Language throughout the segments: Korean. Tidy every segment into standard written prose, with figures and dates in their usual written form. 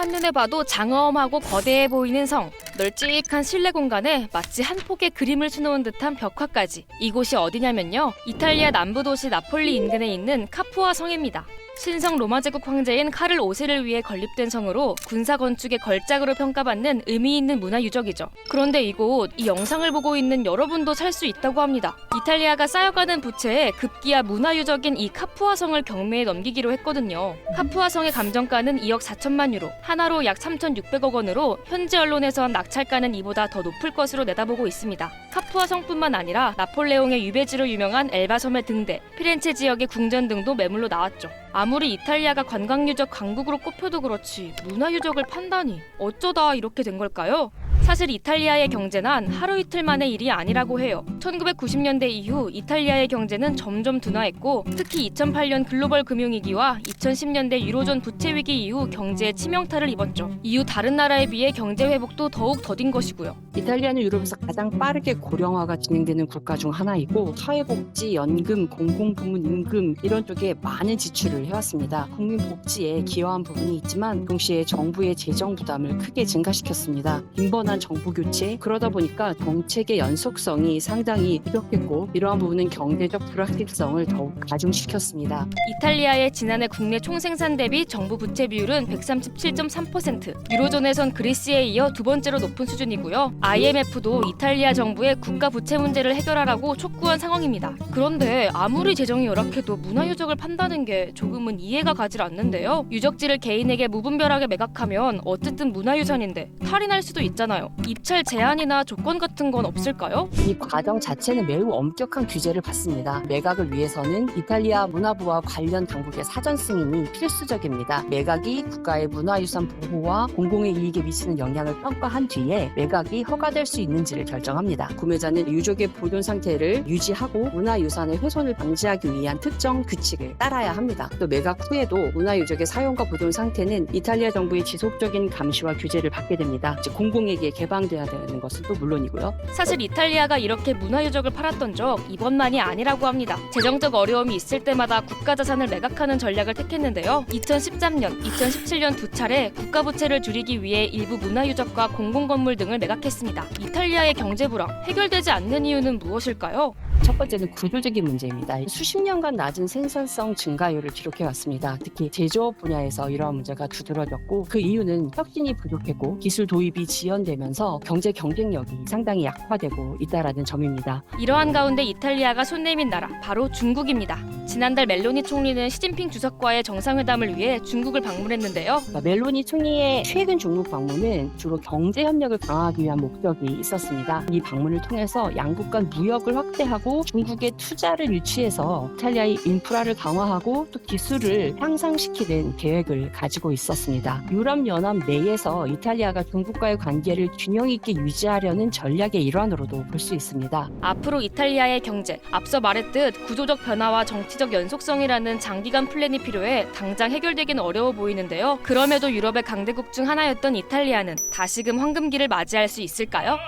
한눈에 봐도 장엄하고 거대해 보이는 성, 널찍한 실내 공간에 마치 한 폭의 그림을 수놓은 듯한 벽화까지. 이곳이 어디냐면요, 이탈리아 남부 도시 나폴리 인근에 있는 카푸아 성입니다. 신성 로마 제국 황제인 카를 5세를 위해 건립된 성으로 군사 건축의 걸작으로 평가받는 의미 있는 문화유적이죠. 그런데 이곳, 이 영상을 보고 있는 여러분도 살 수 있다고 합니다. 이탈리아가 쌓여가는 부채에 급기야 문화유적인 이 카푸아 성을 경매에 넘기기로 했거든요. 카푸아 성의 감정가는 2억 4천만 유로, 하나로 약 3,600억 원으로 현지 언론에선 낙찰가는 이보다 더 높을 것으로 내다보고 있습니다. 카푸아 성뿐만 아니라 나폴레옹의 유배지로 유명한 엘바 섬의 등대, 피렌체 지역의 궁전 등도 매물로 나왔죠. 아무리 이탈리아가 관광유적 강국으로 꼽혀도 그렇지 문화유적을 판다니 어쩌다 이렇게 된 걸까요? 사실 이탈리아의 경제난 하루 이틀 만의 일이 아니라고 해요. 1990년대 이후 이탈리아의 경제는 점점 둔화했고, 특히 2008년 글로벌 금융위기와 2010년대 유로존 부채 위기 이후 경제에 치명타를 입었죠. 이후 다른 나라에 비해 경제 회복도 더욱 더딘 것이고요. 이탈리아는 유럽에서 가장 빠르게 고령화가 진행되는 국가 중 하나이고, 사회복지, 연금, 공공부문 임금 이런 쪽에 많은 지출을 해왔습니다. 국민복지에 기여한 부분이 있지만 동시에 정부의 재정 부담을 크게 증가시켰습니다. 빈번한 정부 교체, 그러다 보니까 정책의 연속성이 상당히 부족했고, 이러한 부분은 경제적 불확실성을 더욱 가중시켰습니다. 이탈리아의 지난해 국내 총생산 대비 정부 부채 비율은 137.3%, 유로존에선 그리스에 이어 두 번째로 높은 수준이고요. IMF도 이탈리아 정부의 국가 부채 문제를 해결하라고 촉구한 상황입니다. 그런데 아무리 재정이 열악해도 문화유적을 판다는 게 조금은 이해가 가질 않는데요. 유적지를 개인에게 무분별하게 매각하면 어쨌든 문화유산인데 탈이 날 수도 있잖아요. 입찰 제한이나 조건 같은 건 없을까요? 이 과정 자체는 매우 엄격한 규제를 받습니다. 매각을 위해서는 이탈리아 문화부와 관련 당국의 사전 승인이 필수적입니다. 매각이 국가의 문화유산 보호와 공공의 이익에 미치는 영향을 평가한 뒤에 매각이 허가될 수 있는지를 결정합니다. 구매자는 유적의 보존 상태를 유지하고 문화유산의 훼손을 방지하기 위한 특정 규칙을 따라야 합니다. 또 매각 후에도 문화유적의 사용과 보존 상태는 이탈리아 정부의 지속적인 감시와 규제를 받게 됩니다. 즉 공공에게 개방돼야 되는 것은 또 물론이고요. 사실 이탈리아가 이렇게 문화유적을 팔았던 적 이번만이 아니라고 합니다. 재정적 어려움이 있을 때마다 국가자산을 매각하는 전략을 택했는데요. 2013년, 2017년 두 차례 국가부채를 줄이기 위해 일부 문화유적과 공공건물 등을 매각했습니다. 이탈리아의 경제 불황, 해결되지 않는 이유는 무엇일까요? 첫 번째는 구조적인 문제입니다. 수십 년간 낮은 생산성 증가율을 기록해왔습니다. 특히 제조업 분야에서 이러한 문제가 두드러졌고, 그 이유는 혁신이 부족했고 기술 도입이 지연되면서 경제 경쟁력이 상당히 약화되고 있다라는 점입니다. 이러한 가운데 이탈리아가 손 내민 나라, 바로 중국입니다. 지난달 멜로니 총리는 시진핑 주석과의 정상회담을 위해 중국을 방문했는데요. 멜로니 총리의 최근 중국 방문은 주로 경제 협력을 강화하기 위한 목적이 있었습니다. 이 방문을 통해서 양국 간 무역을 확대하고 중국의 투자를 유치해서 이탈리아의 인프라를 강화하고 또 기술을 향상시키는 계획을 가지고 있었습니다. 유럽연합 내에서 이탈리아가 중국과의 관계를 균형 있게 유지하려는 전략의 일환으로도 볼 수 있습니다. 앞으로 이탈리아의 경제, 앞서 말했듯 구조적 변화와 정치적 연속성이라는 장기간 플랜이 필요해 당장 해결되기는 어려워 보이는데요. 그럼에도 유럽의 강대국 중 하나였던 이탈리아는 다시금 황금기를 맞이할 수 있을까요?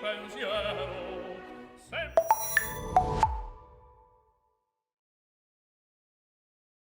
pensiero